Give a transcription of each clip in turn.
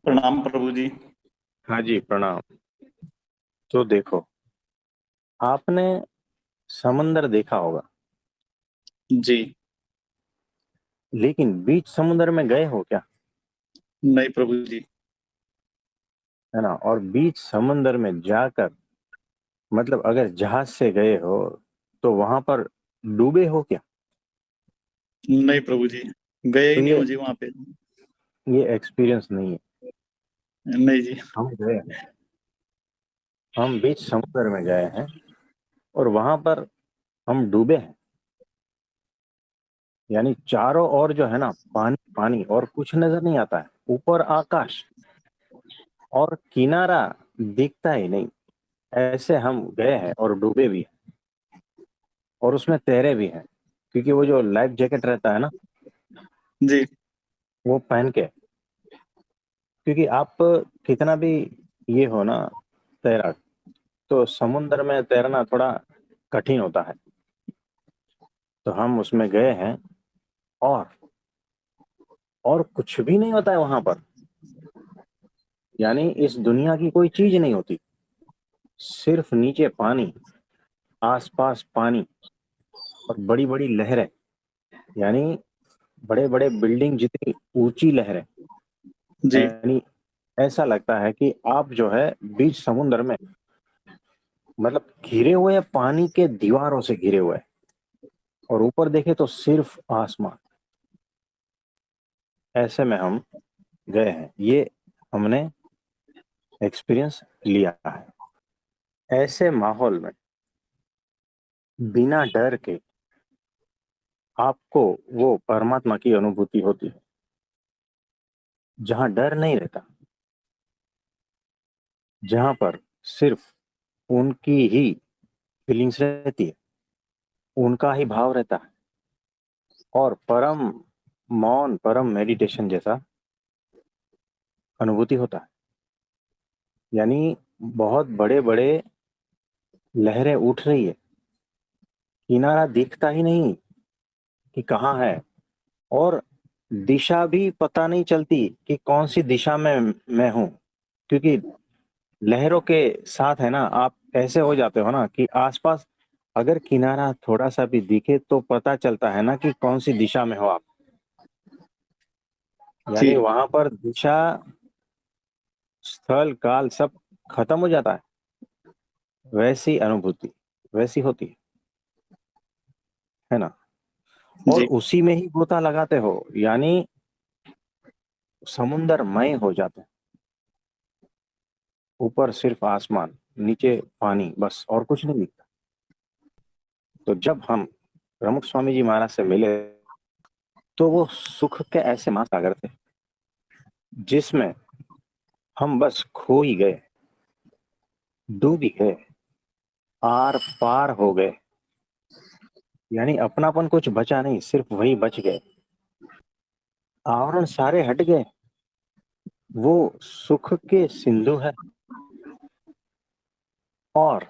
प्रणाम प्रभु जी। हाँ जी, प्रणाम। तो देखो, आपने समंदर देखा होगा, जी। लेकिन बीच समुद्र में गए हो क्या? नहीं प्रभु जी। है ना? और बीच समुद्र में जाकर, मतलब अगर जहाज से गए हो तो वहां पर डूबे हो क्या? नहीं प्रभु जी, गए ही तो नहीं ये हो जी वहां पे। ये एक्सपीरियंस नहीं है। नहीं जी। हम गए हैं, हम बीच समुद्र में गए हैं और वहां पर हम डूबे हैं। यानी चारों ओर जो है ना, पानी पानी और कुछ नजर नहीं आता है। ऊपर आकाश और किनारा दिखता ही नहीं। ऐसे हम गए हैं और डूबे भी हैं और उसमें तैरे भी हैं, क्योंकि वो जो लाइफ जैकेट रहता है ना, जी। वो पहन के। क्योंकि आप कितना भी ये हो ना, तैराक, तो समुद्र में तैरना थोड़ा कठिन होता है। तो हम उसमें गए हैं और और कुछ भी नहीं होता है वहां पर। यानी इस दुनिया की कोई चीज नहीं होती, सिर्फ नीचे पानी, आसपास पानी और बड़ी बड़ी लहरें। यानी बड़े बड़े बिल्डिंग जितनी ऊंची लहरें। जी। यानी ऐसा लगता है कि आप जो है बीच समुद्र में, मतलब घिरे हुए हैं, पानी के दीवारों से घिरे हुए हैं। और ऊपर देखे तो सिर्फ आसमान। ऐसे में हम गए हैं, ये हमने एक्सपीरियंस लिया है। ऐसे माहौल में बिना डर के आपको वो परमात्मा की अनुभूति होती है, जहां डर नहीं रहता, जहां पर सिर्फ उनकी ही फीलिंग्स रहती है, उनका ही भाव रहता है। और परम मौन, परम मेडिटेशन जैसा अनुभूति होता है। यानी बहुत बड़े बड़े लहरें उठ रही है, किनारा दिखता ही नहीं कि कहाँ है। और दिशा भी पता नहीं चलती कि कौन सी दिशा में मैं हूँ। क्योंकि लहरों के साथ है ना, आप ऐसे हो जाते हो ना कि आसपास अगर किनारा थोड़ा सा भी दिखे तो पता चलता है ना कि कौन सी दिशा में हो आप। जी। यानी वहां पर दिशा, स्थल, काल सब खत्म हो जाता है। वैसी अनुभूति वैसी होती है ना? और जी। उसी में ही गोता लगाते हो, यानी समुंदरमय हो जाते हैं। ऊपर सिर्फ आसमान, नीचे पानी, बस और कुछ नहीं दिखता। तो जब हम प्रमुख स्वामी जी महाराज से मिले, तो वो सुख के ऐसे महासागर थे जिसमें हम बस खो ही गए, डूब ही गए, आर पार हो गए। यानी अपनापन कुछ बचा नहीं, सिर्फ वही बच गए। आवरण सारे हट गए। वो सुख के सिंधु है। और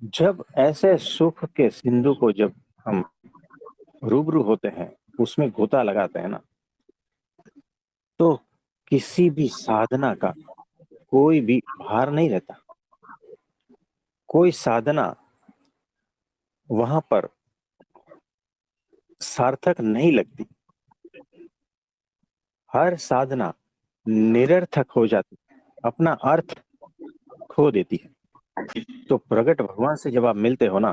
जब ऐसे सुख के सिंधु को जब हम रूबरू होते हैं, उसमें गोता लगाते हैं ना, तो किसी भी साधना का कोई भी भार नहीं रहता। कोई साधना वहां पर सार्थक नहीं लगती। हर साधना निरर्थक हो जाती है, अपना अर्थ खो देती है। तो प्रगट भगवान से जब आप मिलते हो ना,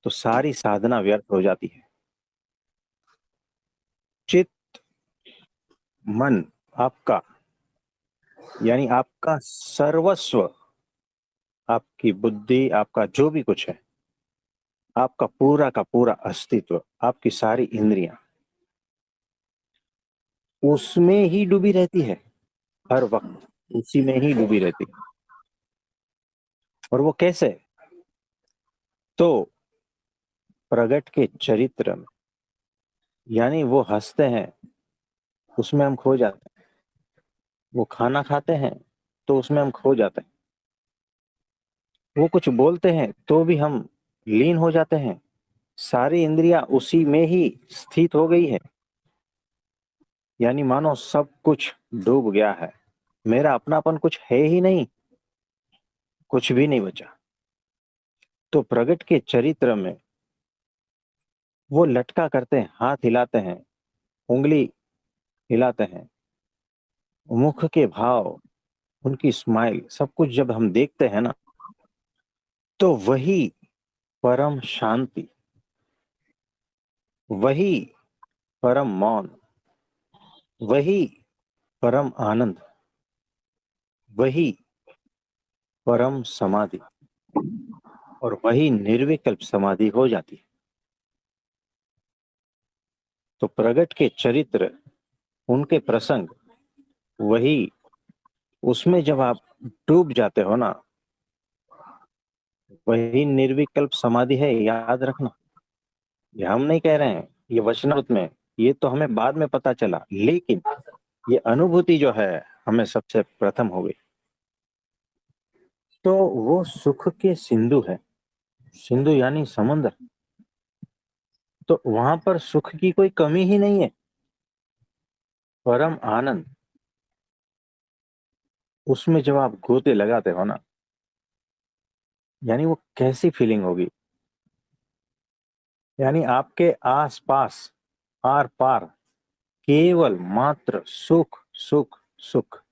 तो सारी साधना व्यर्थ हो जाती है। चित्त, मन आपका, यानी आपका सर्वस्व, आपकी बुद्धि, आपका जो भी कुछ है, आपका पूरा का पूरा अस्तित्व, आपकी सारी इंद्रियां उसमें ही डूबी रहती है। हर वक्त उसी में ही डूबी रहती है। और वो कैसे? तो प्रगट के चरित्र में, यानी वो हंसते हैं, उसमें हम खो जाते हैं। वो खाना खाते हैं तो उसमें हम खो जाते हैं। वो कुछ बोलते हैं तो भी हम लीन हो जाते हैं। सारी इंद्रियां उसी में ही स्थित हो गई है। यानी मानो सब कुछ डूब गया है, मेरा अपनापन कुछ है ही नहीं, कुछ भी नहीं बचा। तो प्रगट के चरित्र में वो लटका करते हैं, हाथ हिलाते हैं, उंगली हिलाते हैं, मुख के भाव, उनकी स्माइल, सब कुछ जब हम देखते हैं ना, तो वही परम शांति, वही परम मौन, वही परम आनंद, वही परम समाधि, और वही निर्विकल्प समाधि हो जाती है। तो प्रगट के चरित्र, उनके प्रसंग, वही, उसमें जब आप डूब जाते हो ना, वही निर्विकल्प समाधि है, याद रखना। ये हम नहीं कह रहे हैं, ये वचनामृत में, ये तो हमें बाद में पता चला, लेकिन ये अनुभूति जो है हमें सबसे प्रथम हो गई। तो वो सुख के सिंधु है, सिंधु यानी समुद्र। तो वहां पर सुख की कोई कमी ही नहीं है, परम आनंद। उसमें जब आप गोते लगाते हो ना, यानी वो कैसी फीलिंग होगी, यानी आपके आस पास, आर पार, केवल मात्र सुख सुख सुख,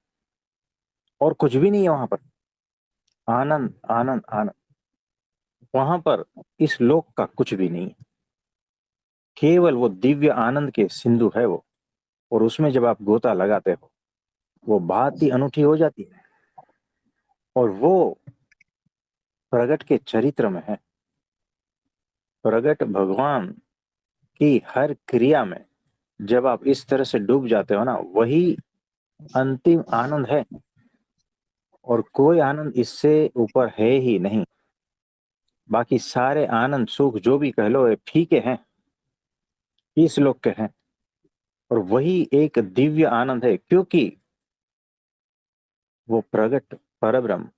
और कुछ भी नहीं है वहां पर। आनंद आनंद आनंद, वहां पर इस लोक का कुछ भी नहीं है, केवल वो दिव्य आनंद के सिंधु है वो। और उसमें जब आप गोता लगाते हो, वो बात ही अनूठी हो जाती है। और वो प्रगट के चरित्र में है। प्रगट भगवान की हर क्रिया में जब आप इस तरह से डूब जाते हो ना, वही अंतिम आनंद है, और कोई आनंद इससे ऊपर है ही नहीं। बाकी सारे आनंद सुख जो भी कह लो, ये फीके हैं, इस लोक के हैं। और वही एक दिव्य आनंद है, क्योंकि वो प्रगट परब्रह्म,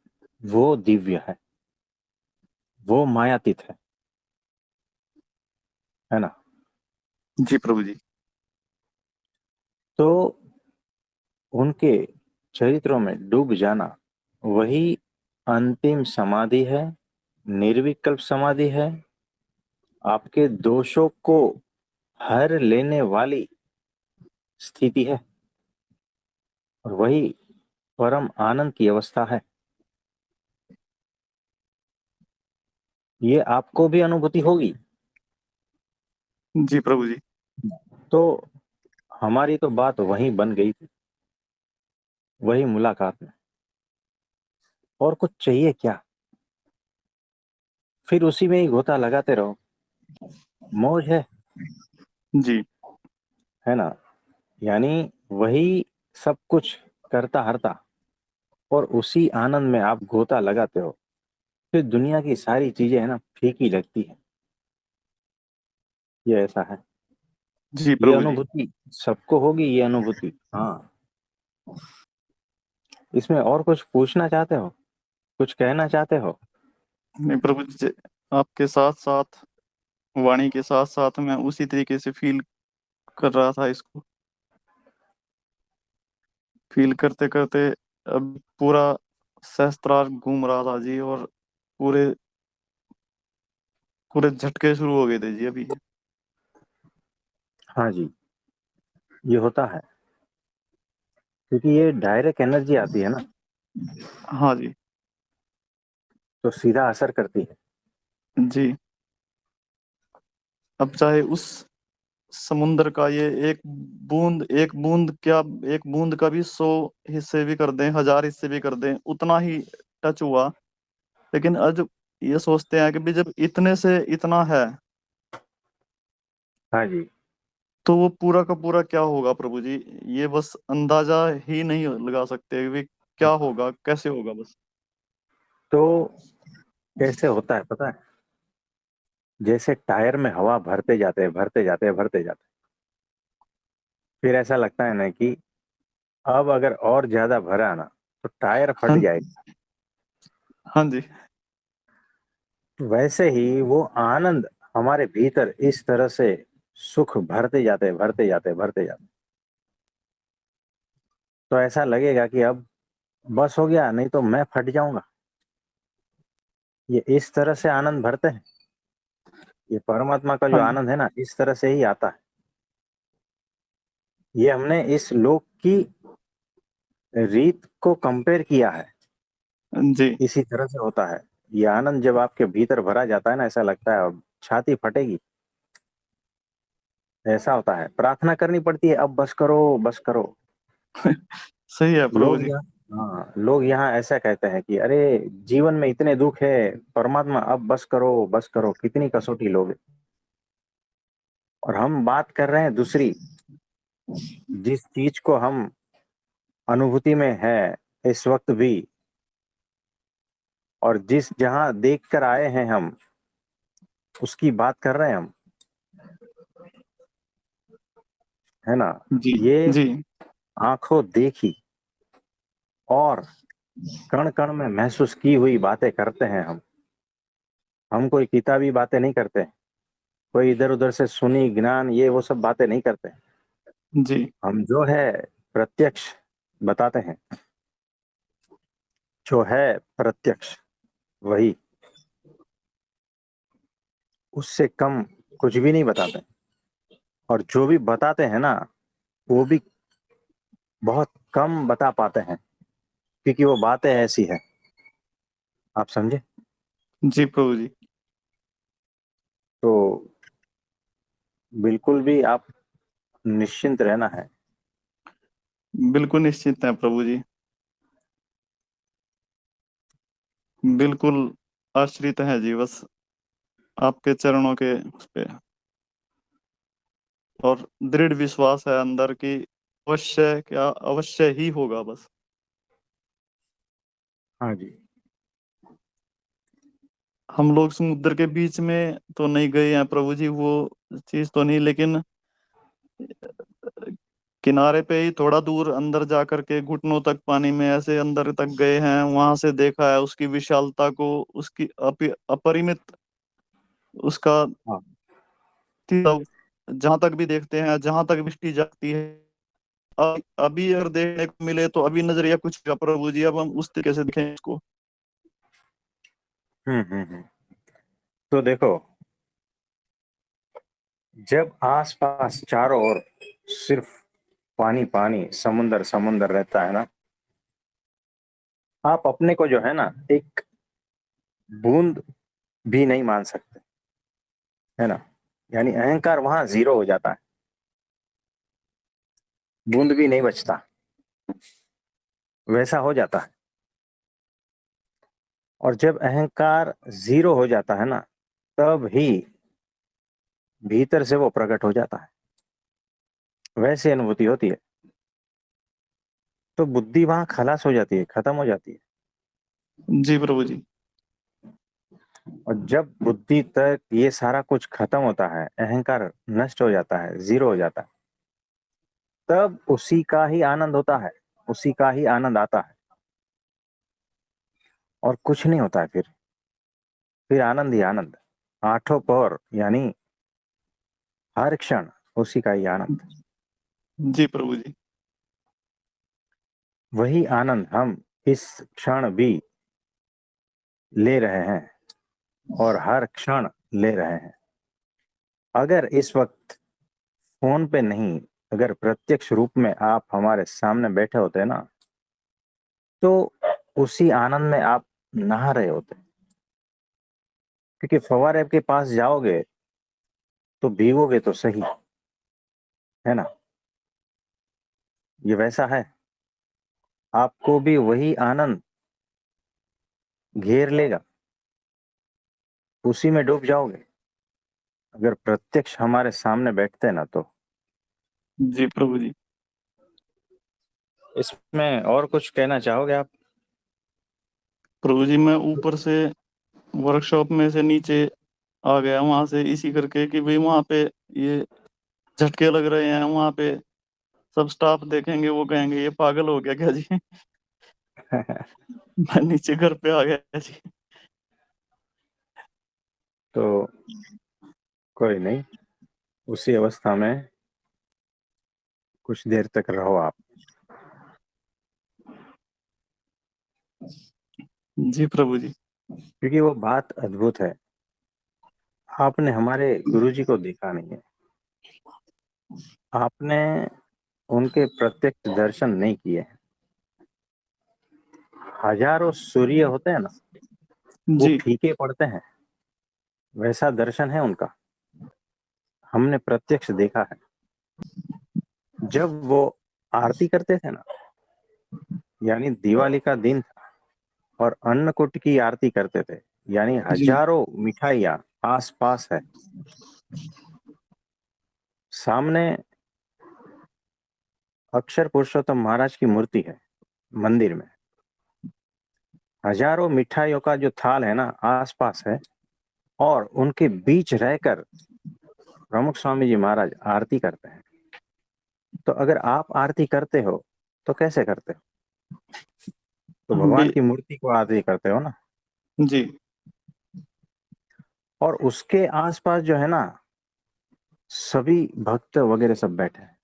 वो दिव्य वो मायातीत है ना। जी प्रभु जी। तो उनके चरित्रों में डूब जाना, वही अंतिम समाधि है, निर्विकल्प समाधि है, आपके दोषों को हर लेने वाली स्थिति है, और वही परम आनंद की अवस्था है। ये आपको भी अनुभूति होगी। जी प्रभु जी। तो हमारी तो बात वहीं बन गई थी, वही मुलाकात में। और कुछ चाहिए क्या? फिर उसी में ही गोता लगाते रहो, मौज जी है ना। यानी वही सब कुछ करता हरता, और उसी आनंद में आप गोता लगाते हो। फिर दुनिया की सारी चीजें है ना, फीकी लगती है। ये ऐसा है। जी ये प्रभु जी। अनुभूति सबको होगी, ये अनुभूति। हाँ। इसमें और कुछ पूछना चाहते हो, कुछ कहना चाहते हो? नहीं प्रभु जी, आपके साथ साथ, वाणी के साथ साथ मैं उसी तरीके से फील कर रहा था इसको। फील करते करते अब पूरा सहस्त्रार घूम रहा था जी, और पूरे पूरे झटके शुरू हो गए थे जी अभी। हाँ जी, ये होता है, क्योंकि ये डायरेक्ट एनर्जी आती है ना, हाँ जी। तो सीधा असर करती है। जी। अब चाहे उस समुंदर का ये एक बूंद क्या, एक बूंद का भी 100 हिस्से भी कर दें, 1000 हिस्से भी कर दें, उतना ही टच हुआ। लेकिन आज ये सोचते हैं कि भी जब इतने से इतना है, हाँ जी। तो वो पूरा का पूरा क्या होगा प्रभु जी। ये बस अंदाजा ही नहीं लगा सकते कि क्या होगा, कैसे होगा बस। तो कैसे होता है पता है? जैसे टायर में हवा भरते जाते हैं, भरते जाते हैं, भरते जाते हैं, फिर ऐसा लगता है ना कि अब अगर और ज्यादा भरा ना, तो टायर फट हाँ। जाएगा। हाँ जी। वैसे ही वो आनंद हमारे भीतर इस तरह से सुख भरते जाते, भरते जाते, भरते जाते, तो ऐसा लगेगा कि अब बस हो गया, नहीं तो मैं फट जाऊंगा। ये इस तरह से आनंद भरते हैं। ये परमात्मा का जो हाँ आनंद है ना, इस तरह से ही आता है। ये हमने इस लोक की रीत को कंपेयर किया है। जी। इसी तरह से होता है। ये आनंद जब आपके भीतर भरा जाता है ना, ऐसा लगता है अब छाती फटेगी। ऐसा होता है, प्रार्थना करनी पड़ती है, अब बस करो बस करो। सही है प्रभु लोग जी। यहाँ हाँ, लोग यहाँ ऐसा कहते हैं कि अरे जीवन में इतने दुख है, परमात्मा अब बस करो बस करो, कितनी कसौटी लोगे। और हम बात कर रहे हैं दूसरी, जिस चीज को हम अनुभूति में है इस वक्त भी, और जिस जहां देख कर आए हैं हम, उसकी बात कर रहे हैं हम, है ना। जी। ये जी। आंखों देखी और कण कण में महसूस की हुई बातें करते हैं हम कोई किताबी बातें नहीं करते, कोई इधर उधर से सुनी ज्ञान ये वो सब बातें नहीं करते। जी। हम जो है प्रत्यक्ष बताते हैं, जो है प्रत्यक्ष वही, उससे कम कुछ भी नहीं बताते। और जो भी बताते हैं ना, वो भी बहुत कम बता पाते हैं, क्योंकि वो बातें ऐसी है। आप समझे। जी प्रभु जी। तो बिल्कुल भी आप निश्चिंत रहना है। बिल्कुल निश्चित है प्रभु जी। बिल्कुल आश्रित है जी, बस आपके चरणों के उस पे। और दृढ़ विश्वास है अंदर की अवश्य क्या अवश्य ही होगा बस। हाँ जी। हम लोग समुद्र के बीच में तो नहीं गए हैं प्रभु जी, वो चीज तो नहीं, लेकिन किनारे पे ही थोड़ा दूर अंदर जा करके घुटनों तक पानी में ऐसे अंदर तक गए हैं, वहां से देखा है उसकी विशालता को, उसकी अपरिमित उसका हाँ। जहां तक भी देखते हैं, जहां तक दृष्टि जाती है। अभी अगर देखने को मिले तो अभी नजरिया कुछ का प्रभु जी, अब हम उस तरीके से देखें इसको। हम्म। तो देखो, जब आसपास चारों ओर सिर्फ पानी पानी समुंदर समुंदर रहता है ना, आप अपने को जो है ना एक बूंद भी नहीं मान सकते, है ना। यानी अहंकार वहां जीरो हो जाता है, बूंद भी नहीं बचता, वैसा हो जाता है। और जब अहंकार जीरो हो जाता है ना, तब ही भीतर से वो प्रकट हो जाता है, वैसी अनुभूति होती है। तो बुद्धि वहां खलास हो जाती है, खत्म हो जाती है। जी प्रभु जी। और जब बुद्धि तक ये सारा कुछ खत्म होता है, अहंकार नष्ट हो जाता है, जीरो हो जाता है, तब उसी का ही आनंद होता है, उसी का ही आनंद आता है। और कुछ नहीं होता है फिर आनंद ही आनंद, आठों पहर, यानी हर क्षण उसी का ही आनंद। जी प्रभु जी। वही आनंद हम इस क्षण भी ले रहे हैं, और हर क्षण ले रहे हैं। अगर इस वक्त फोन पे नहीं, अगर प्रत्यक्ष रूप में आप हमारे सामने बैठे होते ना, तो उसी आनंद में आप नहा रहे होते। क्योंकि फव्वारे के पास जाओगे तो भीगोगे तो सही, है ना। ये वैसा है, आपको भी वही आनंद घेर लेगा, उसी में डूब जाओगे, अगर प्रत्यक्ष हमारे सामने बैठते ना तो। जी प्रभु जी। इसमें और कुछ कहना चाहोगे आप। प्रभु जी मैं ऊपर से वर्कशॉप में से नीचे आ गया वहां से, इसी करके कि भाई वहां पे ये झटके लग रहे हैं वहां पे, सब स्टाफ देखेंगे वो कहेंगे ये पागल हो गया क्या जी। मैं नीचे घर पे आ गया जी। तो कोई नहीं, उसी अवस्था में कुछ देर तक रहो आप। जी प्रभु जी। क्योंकि वो बात अद्भुत है। आपने हमारे गुरुजी को देखा नहीं है, आपने उनके प्रत्यक्ष दर्शन नहीं किए हैं। हजारों सूर्य होते हैं ना, वो जी फीके पड़ते हैं, वैसा दर्शन है उनका, हमने प्रत्यक्ष देखा है। जब वो आरती करते थे ना, यानी दिवाली का दिन था और अन्नकूट की आरती करते थे, यानी जी हजारों मिठाइयाँ आस पास है, सामने अक्षर पुरुषोत्तम महाराज की मूर्ति है मंदिर में, हजारों मिठाइयों का जो थाल है ना आस पास है, और उनके बीच रहकर प्रमुख स्वामी जी महाराज आरती करते हैं। तो अगर आप आरती करते हो तो कैसे करते हो? तो हम भगवान भी। की मूर्ति को आरती करते हो ना। जी और उसके आसपास जो है ना, सभी भक्त वगैरह सब बैठे हैं।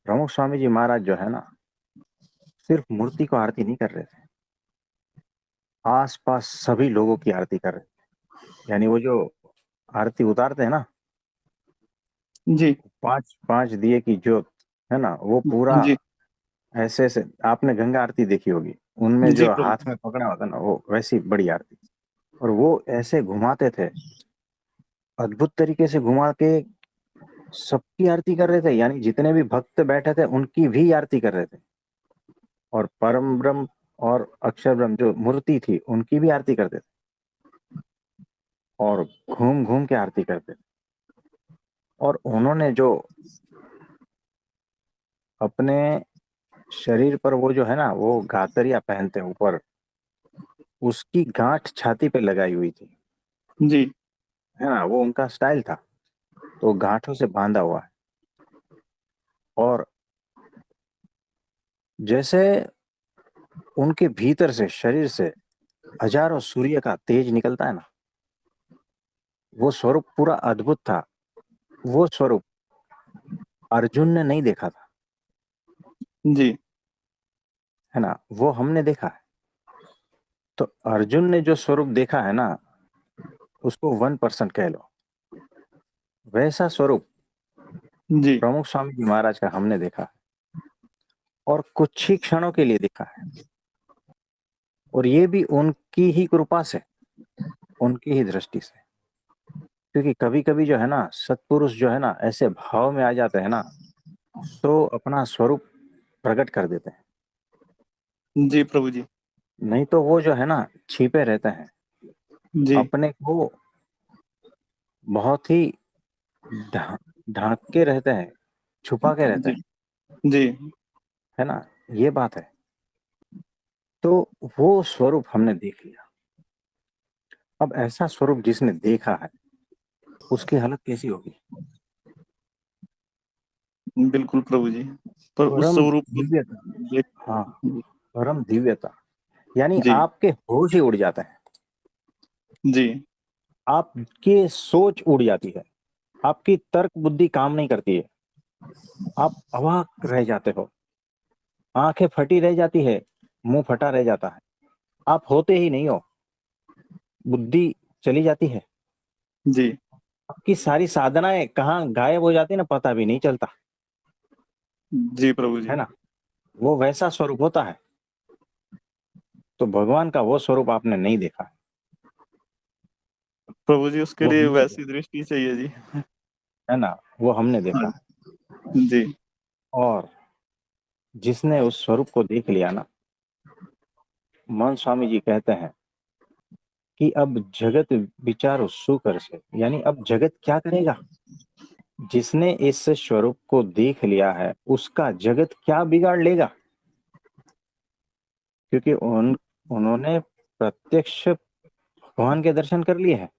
प्रमुख स्वामी जी महाराज जो है ना, सिर्फ मूर्ति को आरती नहीं कर रहे थे, आसपास सभी लोगों की आरती कर रहे थे। यानी वो जो आरती उतारते हैं ना, जी 5 5 दिए की ज्योत है ना, वो पूरा जी ऐसे ऐसे, आपने गंगा आरती देखी होगी, उनमें जी जो प्रभु। हाथ में पकड़ा होता है ना, वो वैसी बड़ी आरती। और वो ऐसे घुमाते थे, अद्भुत तरीके से घुमा के सबकी आरती कर रहे थे, यानी जितने भी भक्त बैठे थे उनकी भी आरती कर रहे थे। और परम ब्रह्म और अक्षर ब्रह्म जो मूर्ति थी उनकी भी आरती करते थे, और घूम घूम के आरती करते थे। और उन्होंने जो अपने शरीर पर वो जो है ना, वो गातरिया पहनते हैं ऊपर, उसकी गांठ छाती पे लगाई हुई थी, जी है ना, वो उनका स्टाइल था। तो गांठों से बांधा हुआ है। और जैसे उनके भीतर से, शरीर से हजारों सूर्य का तेज निकलता है ना, वो स्वरूप पूरा अद्भुत था। वो स्वरूप अर्जुन ने नहीं देखा था, जी है ना, वो हमने देखा है। तो अर्जुन ने जो स्वरूप देखा है ना, उसको 1% कह लो, वैसा स्वरूप जी प्रमुख स्वामी जी महाराज का हमने देखा है, और कुछ ही क्षणों के लिए देखा है। और ये भी उनकी ही कृपा से, उनकी ही दृष्टि से। क्योंकि कभी कभी जो है ना, सत्पुरुष जो है ना ऐसे भाव में आ जाते हैं ना, तो अपना स्वरूप प्रकट कर देते हैं। जी प्रभु जी। नहीं तो वो जो है ना, छिपे रहते हैं, जी अपने को बहुत ही ढा- ढांक के रहते हैं, छुपा के रहते जी हैं, जी है ना, ये बात है। तो वो स्वरूप हमने देख लिया। अब ऐसा स्वरूप जिसने देखा है, उसकी हालत कैसी होगी? बिल्कुल प्रभु जी। पर उस परम स्वरूप को दिव्यता। देख। हाँ, परम दिव्यता, यानी जी आपके होश ही उड़ जाते हैं, जी आपकी सोच उड़ जाती है, आपकी तर्क बुद्धि काम नहीं करती है, आप अवाक रह जाते हो, आंखें फटी रह जाती है, मुंह फटा रह जाता है, आप होते ही नहीं हो, बुद्धि चली जाती है, जी आपकी सारी साधनाएं कहाँ गायब हो जाती है ना, पता भी नहीं चलता, जी प्रभु है जी। ना। वो वैसा स्वरूप होता है। तो भगवान का वो स्वरूप आपने नहीं देखा है, प्रभु जी उसके वो लिए हमने वैसी देखा दृष्टि चाहिए जी। है ना, वो हमने देखा हाँ है। जी और जिसने उस स्वरूप को देख लिया ना, मन स्वामी जी कहते हैं कि अब जगत विचारो सुकर से, यानी अब जगत क्या करेगा? जिसने इस स्वरूप को देख लिया है, उसका जगत क्या बिगाड़ लेगा? क्योंकि उन्होंने प्रत्यक्ष भगवान के दर्शन कर लिए हैं,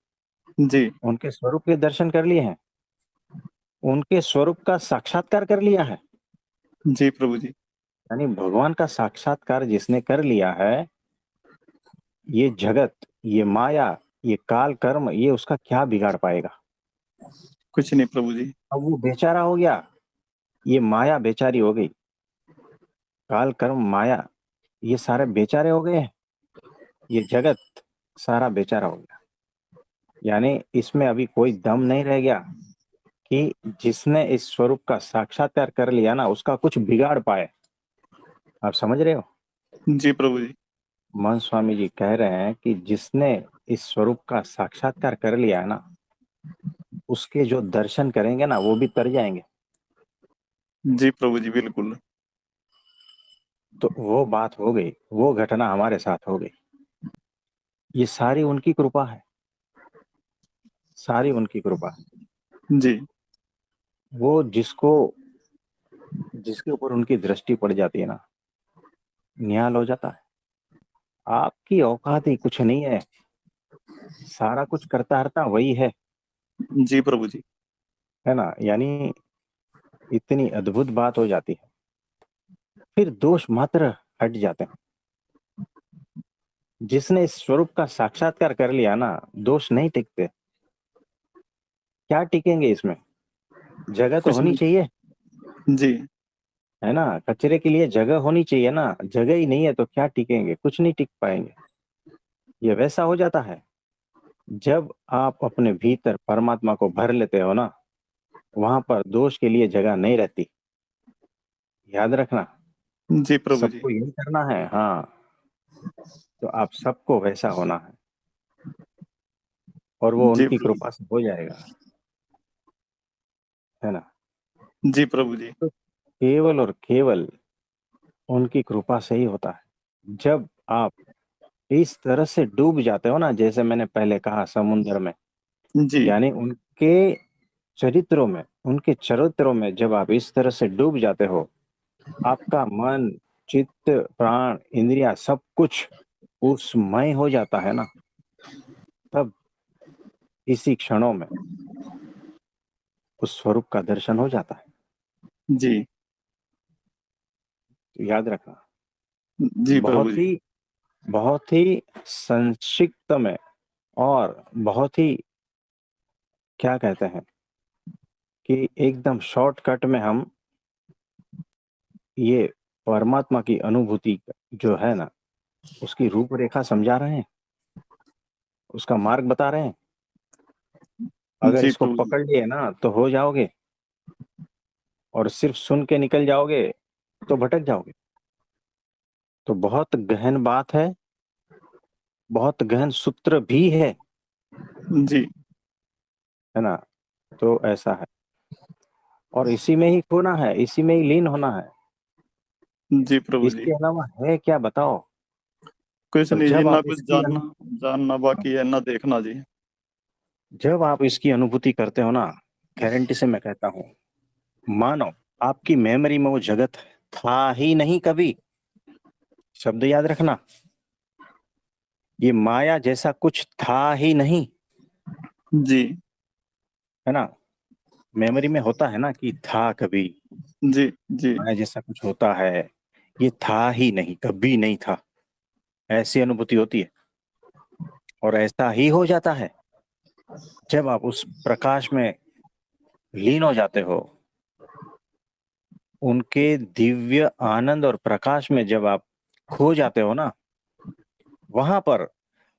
जी उनके स्वरूप के दर्शन कर लिए हैं, उनके स्वरूप का साक्षात्कार कर लिया है। जी प्रभु जी। यानी भगवान का साक्षात्कार जिसने कर लिया है, ये जगत, ये माया, ये काल कर्म, ये उसका क्या बिगाड़ पाएगा? कुछ नहीं प्रभु जी। अब वो बेचारा हो गया, ये माया बेचारी हो गई, काल कर्म माया, ये सारे बेचारे हो गए हैं। ये जगत सारा बेचारा हो गया। यानी इसमें अभी कोई दम नहीं रह गया कि जिसने इस स्वरूप का साक्षात्कार कर लिया ना उसका कुछ बिगाड़ पाए। आप समझ रहे हो? जी प्रभु जी। मन स्वामी जी कह रहे हैं कि जिसने इस स्वरूप का साक्षात्कार कर लिया है ना, उसके जो दर्शन करेंगे ना वो भी तर जाएंगे। जी प्रभु जी बिल्कुल। तो वो बात हो गई, वो घटना हमारे साथ हो गई। ये सारी उनकी कृपा है, सारी उनकी कृपा है। जी। वो जिसके ऊपर उनकी दृष्टि पड़ जाती है ना, निहाल हो जाता है। आपकी औकात ही कुछ नहीं है, सारा कुछ करता हरता वही जी प्रभु जी। है ना। यानी इतनी अद्भुत बात हो जाती है, फिर दोष मात्र हट जाते हैं। जिसने इस स्वरूप का साक्षात्कार कर लिया ना, दोष नहीं टिकते। क्या टिकेंगे इसमें? जगह तो कुछ होनी चाहिए, नहीं। जी। है ना। कचरे के लिए जगह होनी चाहिए ना, जगह ही नहीं है तो क्या टिकेंगे? कुछ नहीं टिक पाएंगे। ये वैसा हो जाता है जब आप अपने भीतर परमात्मा को भर लेते हो ना, वहां पर दोष के लिए जगह नहीं रहती। याद रखना, जी प्रभु जी। सबको यही करना है। हाँ, तो आप सबको वैसा होना है और वो जी उनकी प्रभु। कृपा से हो जाएगा, है ना। जी प्रभु जी। तो केवल और केवल उनकी कृपा से ही होता है। जब आप इस तरह से डूब जाते हो ना, जैसे मैंने पहले कहा समुद्र में, जी। यानी उनके चरित्रों में जब आप इस तरह से डूब जाते हो, आपका मन, चित्त, प्राण, इंद्रिया सब कुछ उसमय हो जाता है ना, तब इसी क्षणों में उस स्वरूप का दर्शन हो जाता है। जी। तो याद रखना, जी प्रभु बहुत जी। ही बहुत ही संक्षिप्त में और बहुत ही, क्या कहते हैं, कि एकदम शॉर्टकट में हम ये परमात्मा की अनुभूति जो है ना, उसकी रूपरेखा समझा रहे हैं, उसका मार्ग बता रहे हैं। अगर जी इसको प्रभु जी। पकड़ लिए ना तो हो जाओगे, और सिर्फ सुन के निकल जाओगे तो भटक जाओगे। तो बहुत गहन बात है, बहुत गहन सूत्र भी जी। है ना। तो ऐसा है, और इसी में ही खोना है, इसी में ही लीन होना है। जी प्रभु जी। इसके अलावा है क्या, बताओ? कुछ और नहीं जी, ना कुछ जानना, अनु जानना बाकी है ना देखना जी। जब आप इसकी अनुभूति करते हो ना, गारंटी से मैं कहता हूँ, मानो आपकी मेमोरी में वो जगत था ही नहीं कभी। शब्द याद रखना, ये माया जैसा कुछ था ही नहीं, जी। है ना। मेमोरी में होता है ना कि था कभी, जी। जी। माया जैसा कुछ होता है, ये था ही नहीं, कभी नहीं था। ऐसी अनुभूति होती है, और ऐसा ही हो जाता है जब आप उस प्रकाश में लीन हो जाते हो। उनके दिव्य आनंद और प्रकाश में जब आप खो जाते हो ना, वहां पर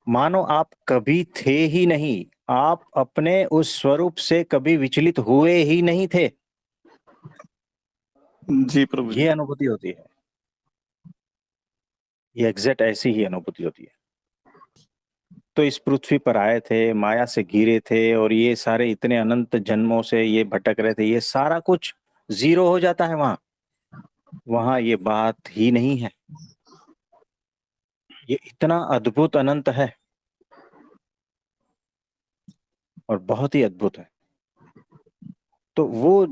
मानो आप कभी थे ही नहीं, आप अपने उस स्वरूप से कभी विचलित हुए ही नहीं थे। जी प्रभु ये जी। अनुभूति होती है, ये एग्जैक्ट ऐसी ही अनुभूति होती है। तो इस पृथ्वी पर आए थे, माया से घिरे थे, और ये सारे इतने अनंत जन्मों से ये भटक रहे थे, ये सारा कुछ जीरो हो जाता है वहां। वहां ये बात ही नहीं है। ये इतना अद्भुत अनंत है, और बहुत ही अद्भुत है। तो वो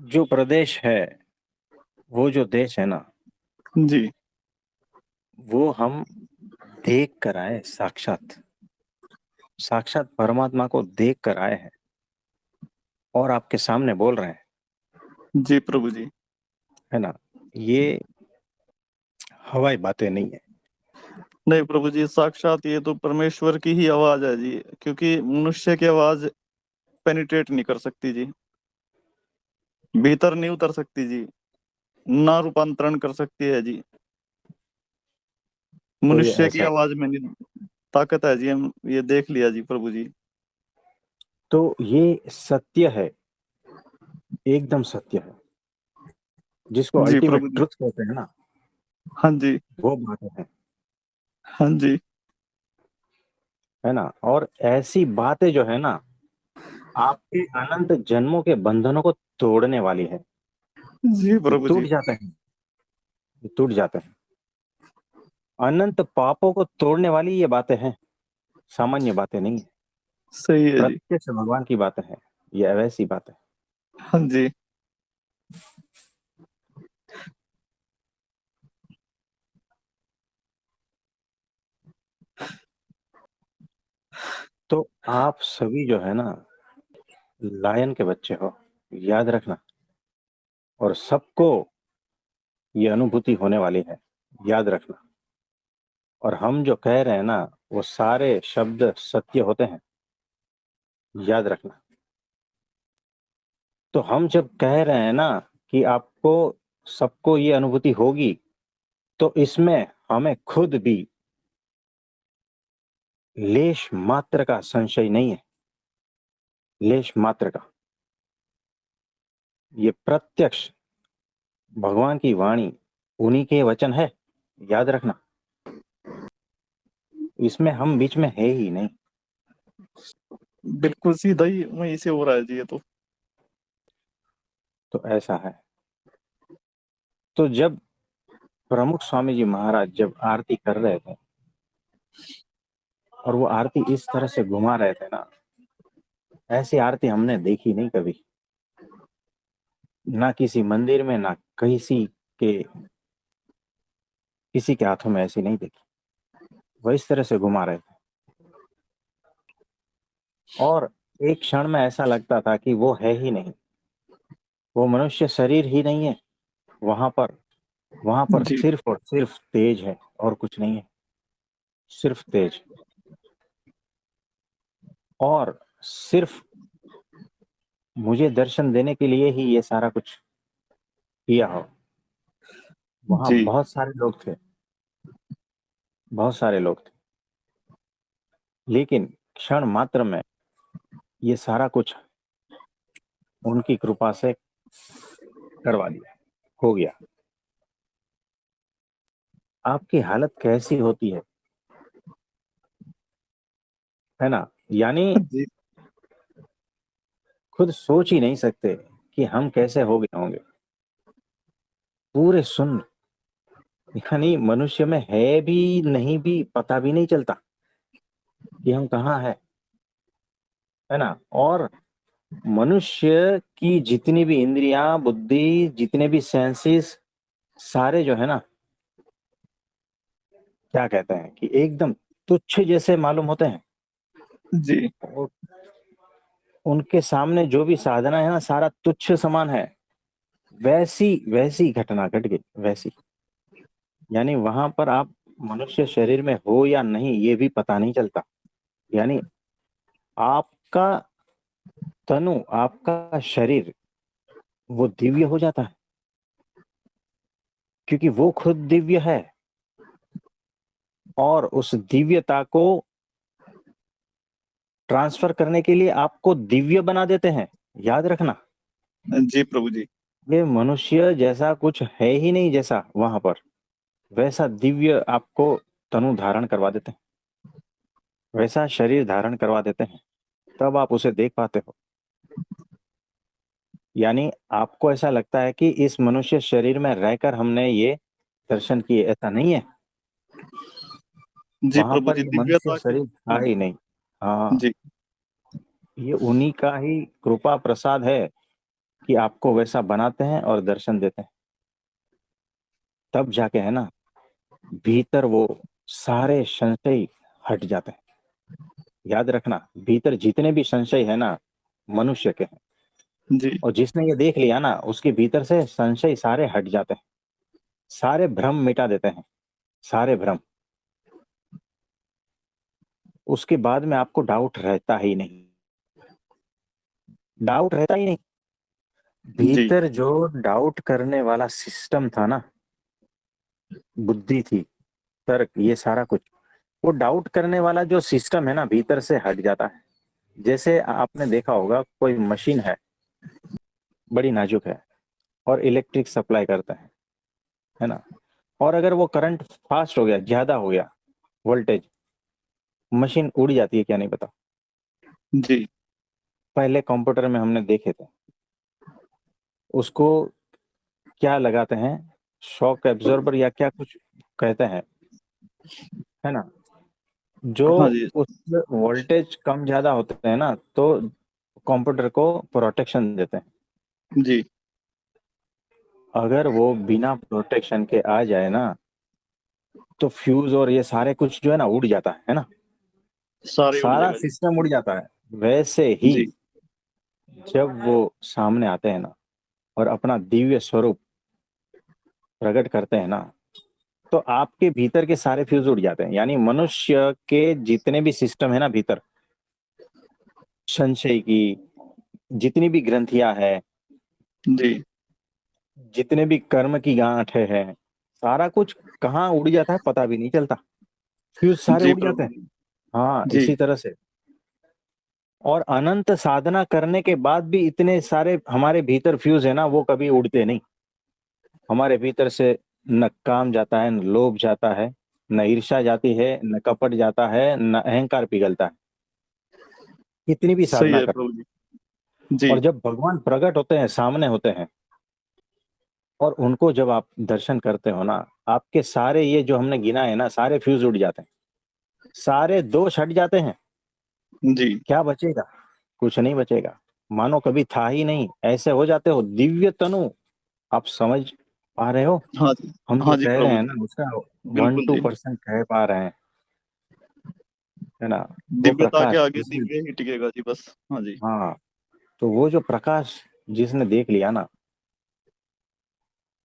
जो प्रदेश है, वो जो देश है ना, जी। वो हम देख कर आए, साक्षात साक्षात परमात्मा को देख कर आए हैं, और आपके सामने बोल रहे हैं, जी प्रभु जी। है ना। ये हवाई बातें नहीं है। नहीं प्रभु जी, साक्षात ये तो परमेश्वर की ही आवाज है जी, क्योंकि मनुष्य की आवाज पेनिट्रेट नहीं कर सकती जी, भीतर नहीं उतर सकती जी, ना रूपांतरण कर सकती है जी। तो ये मनुष्य की ऐसा है। आवाज में नहीं ताकत है जी, हम ये देख लिया जी प्रभु जी। तो ये सत्य है, एकदम सत्य है, जिसको जी अल्टीमेट प्रभु जी। ट्रुथ कहते हैं ना, हाँ जी। वो बात है। हाँ जी। है ना? और ऐसी बातें जो है ना, आपके अनंत जन्मों के बंधनों को तोड़ने वाली है। जी ये प्रभु टूट जी। जाते हैं, ये टूट जाते हैं। अनंत पापों को तोड़ने वाली ये बातें हैं, सामान्य बातें नहीं है। सही है जी। प्रत्यक्ष भगवान की बातें हैं, ये वैसी बात है। हाँ जी। तो आप सभी जो है ना, लायन के बच्चे हो, याद रखना। और सबको ये अनुभूति होने वाली है, याद रखना। और हम जो कह रहे हैं ना, वो सारे शब्द सत्य होते हैं, याद रखना। तो हम जब कह रहे हैं ना कि आपको सबको ये अनुभूति होगी, तो इसमें हमें खुद भी लेश मात्र का संशय नहीं है, लेश मात्र का। ये प्रत्यक्ष भगवान की वाणी, उन्हीं के वचन है, याद रखना। इसमें हम बीच में है ही नहीं। बिल्कुल सीधा ही वहीं से हो रहा है जी ये तो। तो ऐसा है। तो जब प्रमुख स्वामी जी महाराज जब आरती कर रहे थे, और वो आरती इस तरह से घुमा रहे थे ना, ऐसी आरती हमने देखी नहीं कभी, ना किसी मंदिर में, ना के किसी के हाथों में ऐसी नहीं देखी। वो इस तरह से घुमा रहे थे, और एक क्षण में ऐसा लगता था कि वो है ही नहीं, वो मनुष्य शरीर ही नहीं है। वहां पर वहां पर जी। सिर्फ और सिर्फ तेज है, और कुछ नहीं है, सिर्फ तेज। और सिर्फ मुझे दर्शन देने के लिए ही ये सारा कुछ किया हो। वहां जी। बहुत सारे लोग थे, बहुत सारे लोग थे, लेकिन क्षण मात्र में ये सारा कुछ उनकी कृपा से करवा दिया, हो गया। आपकी हालत कैसी होती है ना? यानी जी। खुद सोच ही नहीं सकते कि हम कैसे हो गए होंगे, पूरे सुन्न। यानी मनुष्य में है भी नहीं, भी पता भी नहीं चलता कि हम कहाँ है ना? और मनुष्य की जितनी भी इंद्रियां, बुद्धि, जितने भी सेंसेस, सारे जो है ना, क्या कहते हैं कि एकदम तुच्छ जैसे मालूम होते हैं। जी। और उनके सामने जो भी साधना है ना, सारा तुच्छ समान है। वैसी वैसी घटना घट गई, वैसी। यानी वहां पर आप मनुष्य शरीर में हो या नहीं, ये भी पता नहीं चलता। यानी आपका तनु, आपका शरीर, वो दिव्य हो जाता है, क्योंकि वो खुद दिव्य है। और उस दिव्यता को ट्रांसफर करने के लिए आपको दिव्य बना देते हैं, याद रखना। जी प्रभु जी। ये मनुष्य जैसा कुछ है ही नहीं, जैसा वहां पर वैसा दिव्य आपको तनु धारण करवा देते हैं, वैसा शरीर धारण करवा देते हैं, तब आप उसे देख पाते हो। यानी आपको ऐसा लगता है कि इस मनुष्य शरीर में रहकर हमने ये दर्शन किए, ऐसा नहीं है। जी वहां प्रभु पर जी, ये मनुष्य दिव्यता के। शरीर था हाँ। ही नहीं। हाँ, जी। ये उन्हीं का ही कृपा प्रसाद है कि आपको वैसा बनाते हैं और दर्शन देते हैं। तब जाके है ना, भीतर वो सारे संशय हट जाते हैं। याद रखना, भीतर जितने भी संशय है ना, मनुष्य के हैं। जी। और जिसने ये देख लिया ना, उसके भीतर से संशय सारे हट जाते हैं, सारे भ्रम मिटा देते हैं, सारे भ्रम। उसके बाद में आपको डाउट रहता ही नहीं, डाउट रहता ही नहीं। जी। भीतर जो डाउट करने वाला सिस्टम था ना, बुद्धि थी, तर्क, ये सारा कुछ, वो डाउट करने वाला जो सिस्टम है ना भीतर से हट जाता है। जैसे आपने देखा होगा कोई मशीन बड़ी नाजुक है और इलेक्ट्रिक सप्लाई करता है ना, और अगर वो करंट फास्ट हो गया, ज्यादा हो गया वोल्टेज, मशीन उड़ जाती है क्या, नहीं पता। जी। पहले कंप्यूटर में हमने देखे थे, उसको क्या लगाते हैं, शॉक एब्जॉर्बर या क्या कुछ कहते हैं, है ना, जो हाँ जी। उस वोल्टेज कम ज्यादा होते हैं ना, तो कंप्यूटर को प्रोटेक्शन देते हैं। जी। अगर वो बिना प्रोटेक्शन के आ जाए ना, तो फ्यूज और ये सारे कुछ जो है ना उड़ जाता है ना, सारे उड़ सारा जाएगा जी। सिस्टम उड़ जाता है। वैसे ही जी। जब वो सामने आते हैं ना और अपना दिव्य स्वरूप प्रकट करते हैं ना, तो आपके भीतर के सारे फ्यूज उड़ जाते हैं। यानी मनुष्य के जितने भी सिस्टम है ना भीतर, संशय की जितनी भी ग्रंथियां है, जी। जितने भी कर्म की गांठें हैं, सारा कुछ कहाँ उड़ जाता है पता भी नहीं चलता, फ्यूज सारे जी उड़ जाते प्रभु हैं। जी। हाँ, जी। इसी तरह से। और अनंत साधना करने के बाद भी इतने सारे हमारे भीतर फ्यूज है ना, वो कभी उड़ते नहीं। हमारे भीतर से न काम जाता है, न लोभ जाता है, न ईर्ष्या जाती है, न कपट जाता है, न अहंकार पिघलता है, कितनी भी सही साधना है कर। प्रभु जी। जी। और जब भगवान प्रकट होते हैं, सामने होते हैं, और उनको जब आप दर्शन करते हो ना, आपके सारे ये जो हमने गिना है ना, सारे फ्यूज उड़ जाते हैं, सारे दोष हट जाते हैं। जी। क्या बचेगा? कुछ नहीं बचेगा, मानो कभी था ही नहीं, ऐसे हो जाते हो दिव्य तनु। आप समझ पा रहे हो? हाँ जी। हम जो हाँ जी कह रहे प्रभु हैं जी। ना, उसका वन बिल्कुल टू जी। परसेंट कह पा रहे हैं, है ना। वो दिव्यता के प्रकाश आगे जिसने, दिव्य ही टिकेगा जी बस। हाँ जी। हाँ, तो वो जो प्रकाश जिसने देख लिया ना,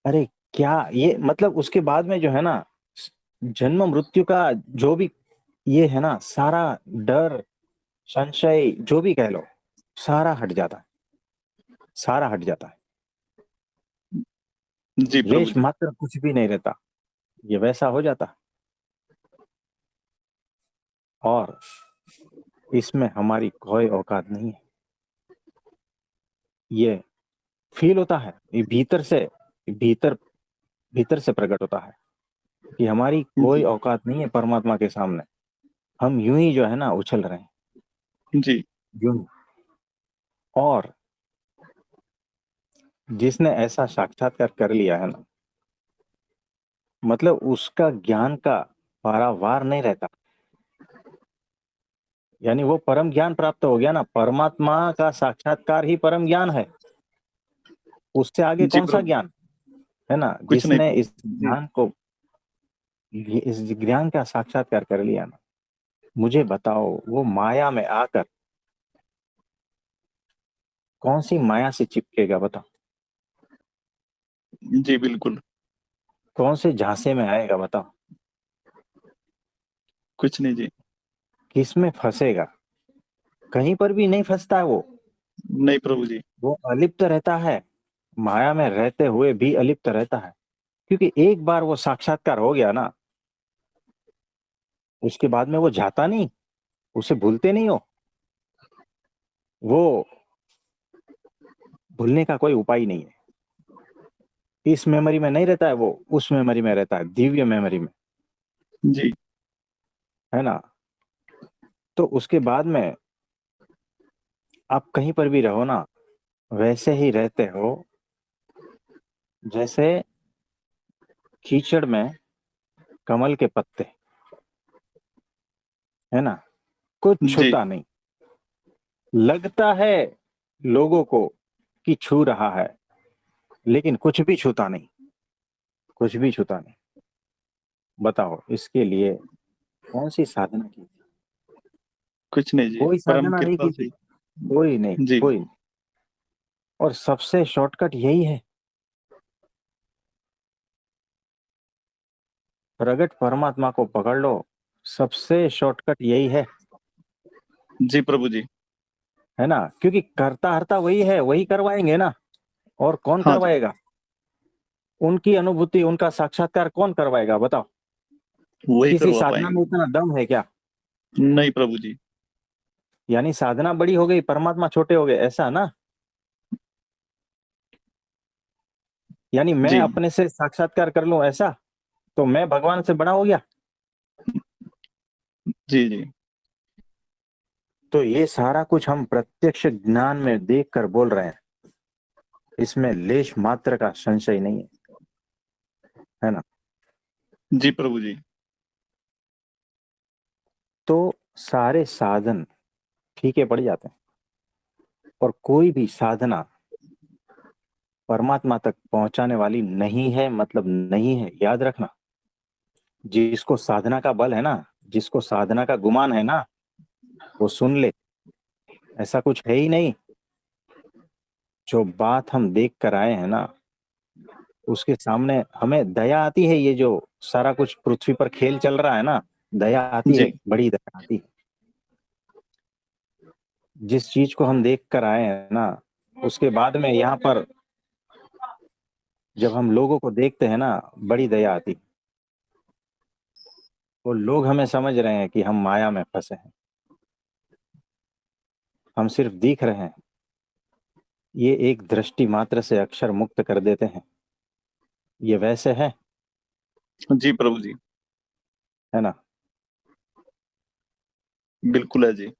अरे क्या ये मतलब, उसके बाद में जो है ना, जन्म मृत्यु का जो भी ये है ना, सारा डर, संशय जो भी कह लो, सारा हट जाता है, सारा हट जाता है। जी प्रभु लेश जी। मात्र कुछ भी नहीं रहता, ये वैसा हो जाता। और इसमें हमारी कोई औकात नहीं है, ये फील होता है, ये भीतर से, भीतर भीतर से प्रकट होता है कि हमारी कोई जी। औकात नहीं है परमात्मा के सामने। हम यूं ही जो है ना उछल रहे हैं, जी। यूं ही। और जिसने ऐसा साक्षात्कार कर लिया है ना, मतलब उसका ज्ञान का पारावार नहीं रहता। यानी वो परम ज्ञान प्राप्त हो गया ना, परमात्मा का साक्षात्कार ही परम ज्ञान है। उससे आगे जी कौन सा प्रभु। ज्ञान, है ना। कुछ नहीं जिसने प्रभु। इस जी। ज्ञान को, इस ज्ञान का साक्षात्कार कर लिया ना, मुझे बताओ वो माया में आकर कौन सी माया से चिपकेगा, बताओ। जी बिल्कुल। कौन से झांसे में आएगा, बताओ। कुछ नहीं जी। किस में फंसेगा? कहीं पर भी नहीं फंसता है वो। नहीं प्रभु जी। वो अलिप्त रहता है, माया में रहते हुए भी अलिप्त रहता है। क्योंकि एक बार वो साक्षात्कार हो गया ना, उसके बाद में वो जाता नहीं, उसे भूलते नहीं हो। वो भूलने का कोई उपाय नहीं है। इस मेमोरी में नहीं रहता है वो, उस मेमोरी में रहता है, दिव्य मेमोरी में, जी। है ना। तो उसके बाद में आप कहीं पर भी रहो ना, वैसे ही रहते हो जैसे कीचड़ में कमल के पत्ते, है ना, कुछ जी। छूता नहीं। लगता है लोगों को कि छू रहा है, लेकिन कुछ भी छूता नहीं, कुछ भी छूता नहीं। बताओ इसके लिए कौन सी साधना की थी? कुछ नहीं जी, कोई परम साधना नहीं कृपा की से थी, ही। कोई नहीं, जी। कोई नहीं। और सबसे शॉर्टकट यही है, प्रगट परमात्मा को पकड़ लो, सबसे शॉर्टकट यही जी प्रभु जी। है ना। क्योंकि करता हरता वही है, वही करवाएंगे ना, और कौन हाँ जी। करवाएगा? उनकी अनुभूति, उनका साक्षात्कार कौन करवाएगा, बताओ। वही किसी करवा साधना पाएंगे। में इतना दम है क्या? नहीं प्रभु जी। यानी साधना बड़ी हो गई, परमात्मा छोटे हो गए, ऐसा ना? यानी मैं जी अपने से साक्षात्कार कर लूं ऐसा, तो मैं भगवान से बड़ा हो गया? जी जी। तो ये सारा कुछ हम प्रत्यक्ष ज्ञान में देख कर बोल रहे हैं, इसमें लेश मात्र का संशय नहीं है ना? जी प्रभु जी। तो सारे साधन फीके पड़ जाते हैं, और कोई भी साधना परमात्मा तक पहुंचाने वाली नहीं है, मतलब नहीं है, याद रखना। जिसको साधना का बल है ना, जिसको साधना का गुमान है ना, वो सुन ले, ऐसा कुछ है ही नहीं। जो बात हम देख कर आए हैं ना, उसके सामने हमें दया आती है। ये जो सारा कुछ पृथ्वी पर खेल चल रहा है ना, दया आती जी है, बड़ी दया आती है। जिस चीज को हम देख कर आए हैं ना, उसके बाद में यहाँ पर जब हम लोगों को देखते हैं ना, बड़ी दया आती है। वो लोग हमें समझ रहे हैं कि हम माया में फंसे हैं, हम सिर्फ दिख रहे हैं। ये एक दृष्टि मात्र से अक्षर मुक्त कर देते हैं। ये वैसे जी प्रभु जी। है ना? बिल्कुल है जी।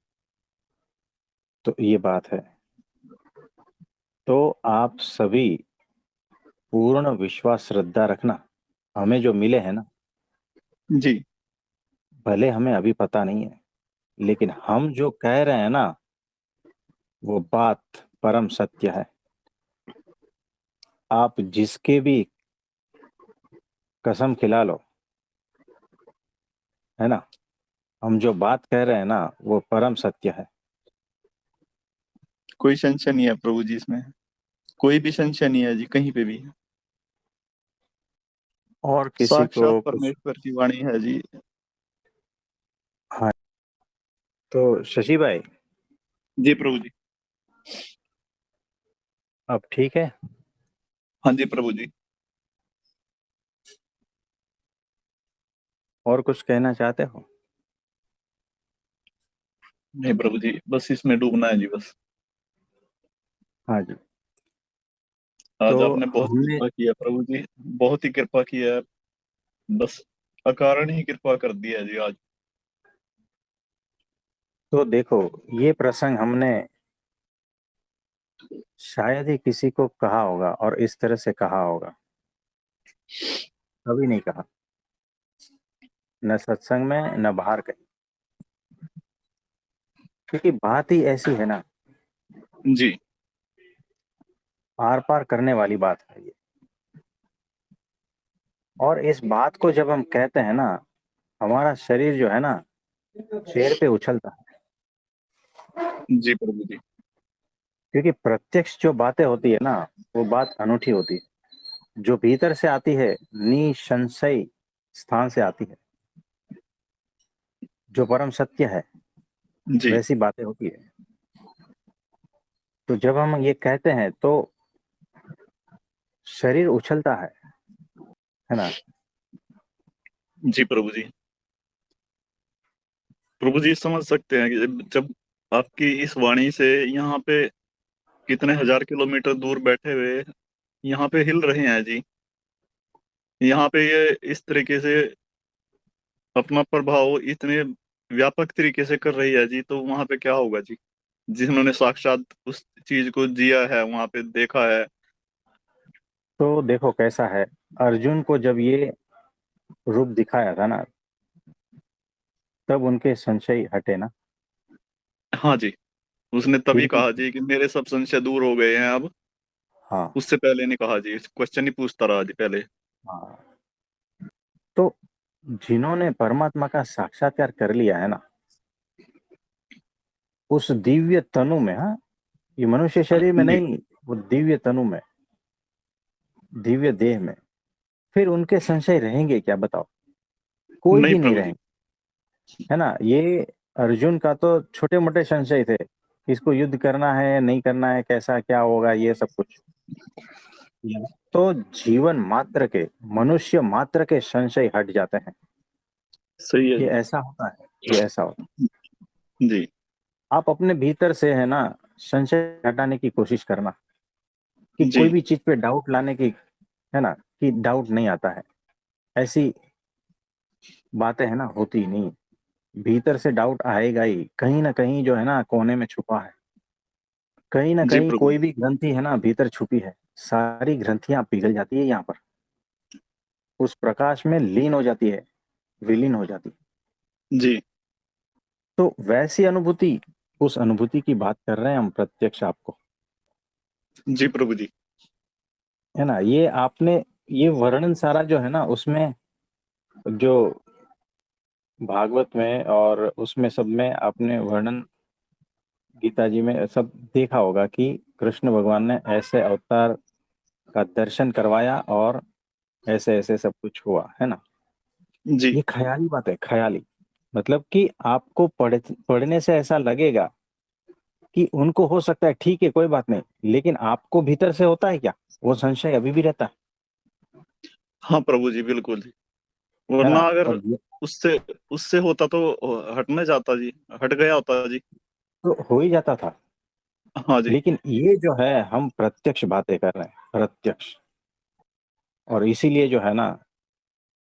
तो ये बात है। तो आप सभी पूर्ण विश्वास श्रद्धा रखना, हमें जो मिले हैं ना, जी भले हमें अभी पता नहीं है, लेकिन हम जो कह रहे हैं ना, वो बात परम सत्य है। आप जिसके भी कसम खिला लो, है ना, हम जो बात कह रहे हैं ना, वो परम सत्य है। कोई संशय नहीं है प्रभु जी इसमें। कोई भी संशय नहीं है जी कहीं पे भी। और किसी साक्षात को कुछ? परमेश्वर की वाणी है जी। हाँ। तो शशि भाई, जी प्रभु जी। अब ठीक है? हाँ जी प्रभु जी। और कुछ कहना चाहते हो? नहीं प्रभु जी, बस इसमें डूबना है जी बस। हाँ जी। तो आज आपने बहुत हमने, कृपा की है प्रभु जी। बहुत ही कृपा की है। बस अकारण ही कृपा कर दी है जी आज। तो देखो, ये प्रसंग हमने शायद ही किसी को कहा होगा, और इस तरह से कहा होगा, कभी नहीं कहा। न सत्संग में, न बाहर कहीं। क्योंकि बात ही ऐसी है ना, जी आर पार करने वाली बात है ये। और इस बात को जब हम कहते हैं ना, हमारा शरीर जो है ना, शेर पे उछलता है। जी प्रभु जी। क्योंकि प्रत्यक्ष जो बातें होती है ना, वो बात अनूठी होती है। जो भीतर से आती है, निसंशय स्थान से आती है, जो परम सत्य है, जी वैसी बातें होती है। तो जब हम ये कहते हैं तो शरीर उछलता है ना? जी प्रभु जी। प्रभु जी समझ सकते हैं कि जब आपकी इस वाणी से यहाँ पे कितने हजार किलोमीटर दूर बैठे हुए यहाँ पे हिल रहे हैं जी। यहाँ पे ये इस तरीके से अपना प्रभाव इतने व्यापक तरीके से कर रही है जी, तो वहां पे क्या होगा जी। जिन्होंने साक्षात उस चीज को जिया है, वहां पे देखा है। तो देखो कैसा है, अर्जुन को जब ये रूप दिखाया था ना, तब उनके संशय हटे ना। हाँ जी। उसने तभी क्योंकि कहा जी कि मेरे सब संशय दूर हो गए हैं अब। हाँ, उससे पहले नहीं कहा जी, क्वेश्चन ही पूछता रहा जी पहले। हाँ। तो जिन्होंने परमात्मा का साक्षात्कार कर लिया है ना, उस दिव्य तनु में, हाँ, ये मनुष्य शरीर में जी नहीं, वो दिव्य तनु में, दिव्य देह में, फिर उनके संशय रहेंगे क्या, बताओ? कोई नहीं भी नहीं प्रभु जी। रहेंगे, है ना? ये अर्जुन का तो छोटे मोटे संशय थे, किसको युद्ध करना है, नहीं करना है, कैसा क्या होगा, ये सब कुछ। तो जीवन मात्र के, मनुष्य मात्र के संशय हट जाते हैं। सही है ये जी। ऐसा होता है, ये ऐसा होता है। जी। आप अपने भीतर से है ना संशय हटाने की कोशिश करना, कि कोई जी। भी चीज पे डाउट लाने की, है ना, कि डाउट नहीं आता है, ऐसी बातें है ना होती ही नहीं। भीतर से डाउट आएगा ही, कहीं ना कहीं जो है ना कोने में छुपा है, कहीं ना जी कहीं प्रभु कोई भी ग्रंथि है ना भीतर छुपी है, सारी ग्रंथियां पिघल जाती है यहाँ पर, उस प्रकाश में लीन हो जाती है, विलीन हो जाती है। जी। तो वैसी अनुभूति, उस अनुभूति की बात कर रहे हैं हम प्रत्यक्ष आपको, जी प्रभु जी। है ना। ये आपने, ये वर्णन सारा जो है ना उसमें, जो भागवत में और उसमें सब में आपने वर्णन, गीता जी में सब देखा होगा कि कृष्ण भगवान ने ऐसे अवतार का दर्शन करवाया और ऐसे ऐसे सब कुछ हुआ, है ना। जी। ये ख्याली बात है, ख्याली। मतलब कि आपको पढ़ने से ऐसा लगेगा कि उनको हो सकता है, ठीक है कोई बात नहीं, लेकिन आपको भीतर से होता है क्या, वो संशय अभी भी रहता हाँ प्रभु जी, बिल्कुल जी। है वरना ना। अगर और ये उससे उससे होता तो हट में जाता जी, हट गया होता जी। तो हो ही जाता था। हाँ जी। लेकिन ये जो है हम प्रत्यक्ष बातें कर रहे हैं, प्रत्यक्ष, और इसीलिए जो है ना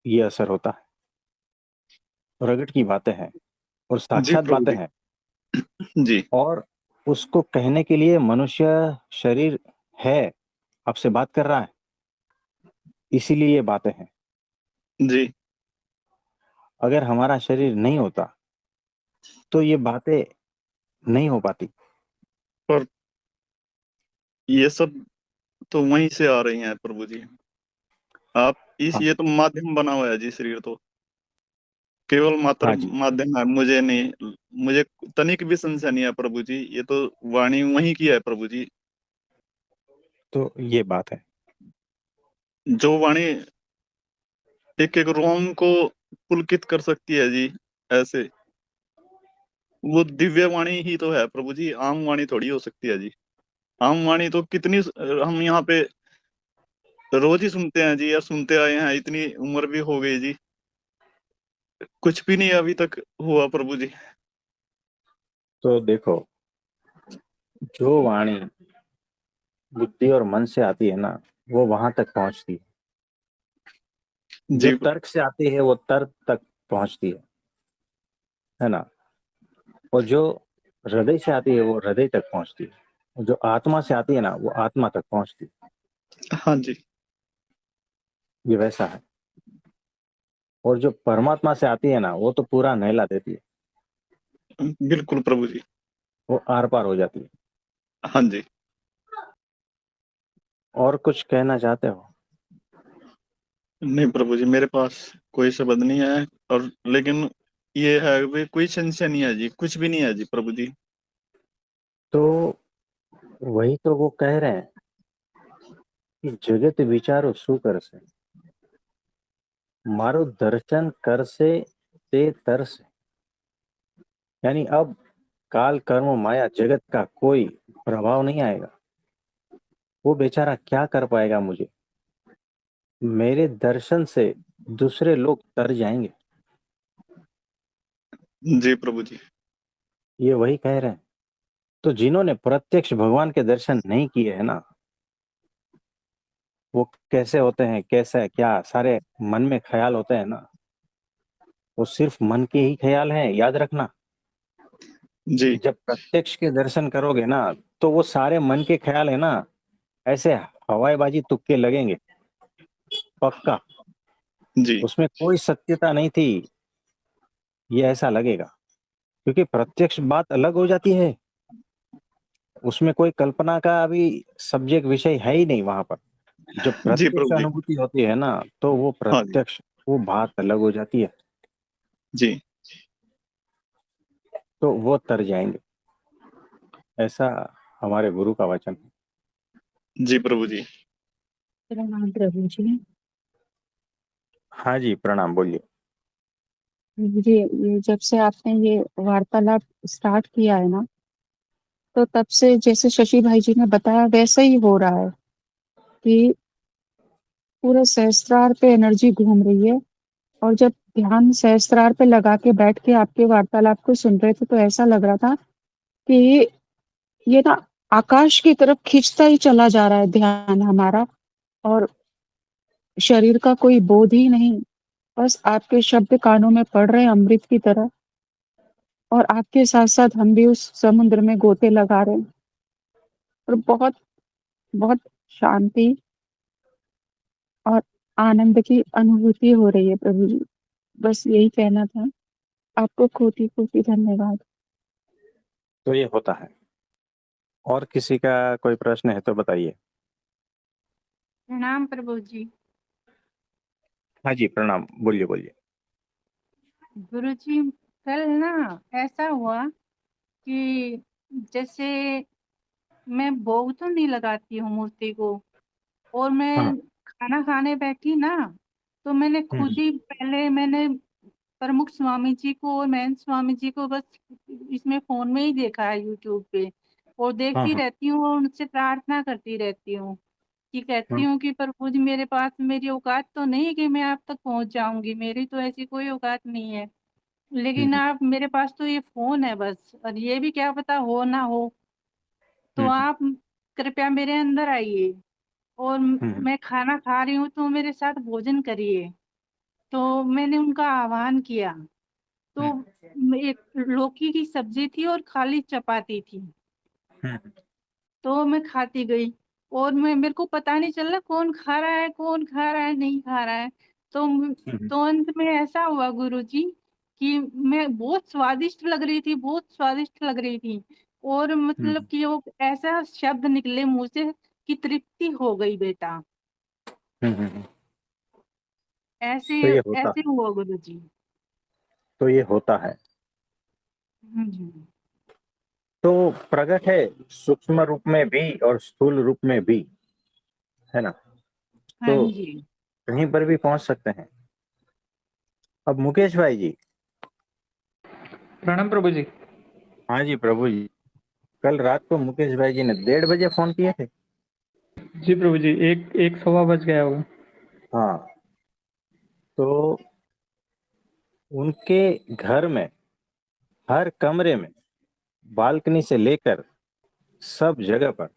ये असर होता है, प्रगट की बातें हैं और जी साक्षात प्रभु बातें जी। हैं। जी। और उसको कहने के लिए मनुष्य शरीर है, आपसे बात कर रहा है, इसीलिए ये बातें हैं। जी। अगर हमारा शरीर नहीं होता तो ये बातें नहीं हो पाती। पर ये सब तो वहीं से आ रही हैं प्रभु जी। आप इस हाँ, ये तो माध्यम बना हुआ है जी, शरीर तो केवल मात्र हाँ जी। माध्यम है। मुझे नहीं, मुझे तनिक भी संशय नहीं है प्रभु जी, ये तो वाणी वहीं की है प्रभु जी। तो ये बात है। जो वाणी एक एक रोम को पुलकित कर सकती है जी, ऐसे वो दिव्य वाणी ही तो है प्रभु जी, आम वाणी थोड़ी हो सकती है जी। आम वाणी तो कितनी हम यहाँ पे रोज ही सुनते हैं जी, या सुनते आए हैं, इतनी उम्र भी हो गई जी, कुछ भी नहीं अभी तक हुआ प्रभु जी। तो देखो, जो वाणी बुद्धि और मन से आती है ना वो वहां तक पहुंचती है, जो जी। तर्क से आती है वो तर्क तक पहुंचती है ना। और जो हृदय से आती है वो हृदय तक पहुंचती है, और जो आत्मा से आती है ना वो आत्मा तक पहुंचती है। हाँ जी। ये वैसा है। और जो परमात्मा से आती है ना वो तो पूरा नहला देती है, बिल्कुल प्रभु जी। वो आर पार हो जाती है। हाँ जी। और कुछ कहना चाहते हो? नहीं प्रभु जी, मेरे पास कोई शब्द नहीं है। और लेकिन ये है वे कोई संशय नहीं है जी, कुछ भी नहीं है जी प्रभु जी। तो वही तो वो कह रहे हैं कि जगत विचारो सुकर से, मारो दर्शन कर से ते तर से। यानी अब काल कर्म माया जगत का कोई प्रभाव नहीं आएगा। वो बेचारा क्या कर पाएगा मुझे, मेरे दर्शन से दूसरे लोग तर जाएंगे। जी प्रभु जी। ये वही कह रहे हैं। तो जिन्होंने प्रत्यक्ष भगवान के दर्शन नहीं किए है ना, वो कैसे होते हैं, कैसे क्या सारे मन में ख्याल होते हैं ना, वो सिर्फ मन के ही ख्याल हैं, याद रखना। जी। जब प्रत्यक्ष के दर्शन करोगे ना तो वो सारे मन के ख्याल है ना, ऐसे हवाईबाजी तुक्के लगेंगे, पक्का। जी। उसमें कोई सत्यता नहीं थी, ये ऐसा लगेगा, क्योंकि प्रत्यक्ष बात अलग हो जाती है। उसमें कोई कल्पना का अभी सब्जेक्ट विषय है ही नहीं वहां पर। जब जी प्रत्यक्ष प्रभु जी। अनुभूति होती है ना तो वो हाँ जी। प्रत्यक्ष, वो बात अलग हो जाती है। जी। तो वो तर जाएंगे, ऐसा हमारे गुरु का वचन है। जी प्रभु जी। प्रणाम प्रभु जी। हाँ जी, प्रणाम, बोलिए। ये जब से आपने ये वार्तालाप स्टार्ट किया है ना, तो तब से जैसे शशि भाई जी ने बताया वैसा ही हो रहा है कि पूरे सहस्त्रार पे एनर्जी घूम रही है। और जब ध्यान सहस्त्रार पे लगा के बैठ के आपके वार्तालाप को सुन रहे थे तो ऐसा लग रहा था कि ये ना आकाश की तरफ खींचता ही चला जा रहा है ध्यान हमारा, और शरीर का कोई बोध ही नहीं। बस आपके शब्द कानों में पड़ रहे हैं अमृत की तरह, और आपके साथ-साथ हम भी उस समुद्र में गोते लगा रहे हैं, और बहुत, बहुत शांति और आनंद की अनुभूति हो रही है प्रभु जी। बस यही कहना था। आपको कोटि-कोटि धन्यवाद। तो ये होता है। और किसी का कोई प्रश्न है तो बताइए। प्रणाम प्रभु जी। हाँ जी, प्रणाम। बोलिए बोलिए। गुरु जी, कल ना ऐसा हुआ कि जैसे मैं भोग तो नहीं लगाती हूँ मूर्ति को, और हाँ। मैं खाना खाने बैठी ना, तो मैंने खुद ही पहले मैंने प्रमुख स्वामी जी को और महंत स्वामी जी को बस इसमें फोन में ही देखा है यूट्यूब पे, और हाँ देखती हाँ रहती हूँ और उनसे प्रार्थना करती रहती हूँ कि कहती हाँ। हूँ कि प्रभु जी, मेरे पास मेरी औकात तो नहीं है कि मैं आप तक पहुंच जाऊंगी, मेरी तो ऐसी कोई औकात नहीं है, लेकिन हम्म आप मेरे पास तो ये फोन है बस, और ये भी क्या पता हो ना हो, तो हम्म आप कृपया मेरे अंदर आइए, और हम्म मैं खाना खा रही हूँ तो मेरे साथ भोजन करिए। तो मैंने उनका आह्वान किया, तो हम्म एक लौकी की सब्जी थी और खाली चपाती थी, हम्म तो मैं खाती गई, और मैं मेरे को पता नहीं चल रहा कौन खा रहा है कौन खा रहा है नहीं खा रहा है। तो हम्म तो अंत में ऐसा हुआ गुरु जी कि मैं बहुत स्वादिष्ट लग रही थी, बहुत स्वादिष्ट लग रही थी, और मतलब हम्म कि वो ऐसा शब्द निकले मुंह से कि तृप्ति हो गई बेटा। हम्म। ऐसे तो ये होता ऐसे है। हुआ गुरु जी। तो ये होता है। हम्म। तो प्रकट है सूक्ष्म रूप में भी और स्थूल रूप में भी, है ना। हाँ तो जी। कहीं पर भी पहुंच सकते हैं। अब मुकेश भाई जी। प्रणाम प्रभु जी। हाँ जी प्रभु जी। कल रात को मुकेश भाई जी ने 1:30 बजे फोन किए थे। जी प्रभु जी, एक एक सवा बज गया होगा। हाँ। तो उनके घर में हर कमरे में, बालकनी से लेकर सब जगह पर